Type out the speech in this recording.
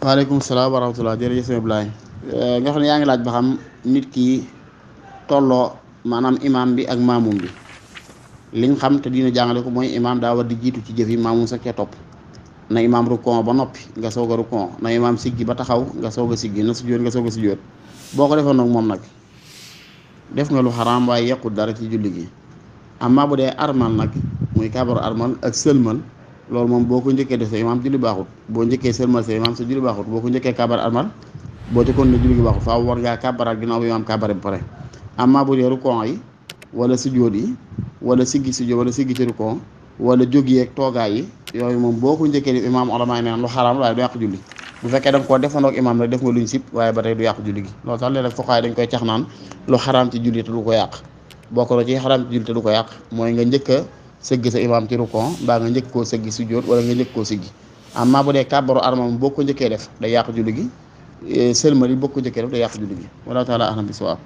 waaleykum salaam wa rahmatulah jërëjëf sëñ Ablaye nga xam ne yaa ngi laaj ba xam nit ki tolloo maanaam imaam bi ak maamum bi liñ xam te dina jàngale ko mooy imaam daa war di jiitu ci jëf yi maamum sa cee topp na imaam rukkon ba noppi nga soog a rukkon na imaam siggi ba taxaw nga soog a siggi na sujjóot nga soog a sujjóot boo ko defoon nag moom nag def nga lu xaraam waaye yàqut dara ci julli gi amma bu dee armal nag muy kabaru armal ak sëlmal loolu moom boo ko njëkkee def sa imaam julli baaxut boo njëkkee sëlmal sa imaam sa julli baaxut boo ko njëkkee kabar armal boo ci kon ne julli gi baaxut faaw war ngaa kabaraat ginnaaw bi imaam kabare ba pare amma bu dee rukkon yi wala sujjóot yi wala siggi sujjóot wala siggi ci rukkon wala jóg yeeg toogaay yi yooyu moom boo ko njëkkee def imaam olamaa neen lu xaraam waaye du yàq julli bu fekkee da nga koo defandoog imaam rek def nga luñ sib waaye ba tey du yàq julli gi loolu sax léeg-léeg fuqaay dañ koy cax naan lu xaraam ci julli te du ko yàq bokk na ci xaraam ci julli te du ko yàq mooy nga njëkk a sëgg sa imaam ci rukkon mbaa nga njëkk koo sëggi sujjóot wala nga njëkk koo siggi amma bu dee kàbbaru armal moom boo ko njëkkee def day yàq julli gi sëlmal yi boo ko njëkkee def day yàq julli gi wala taala ahlam bi sawaab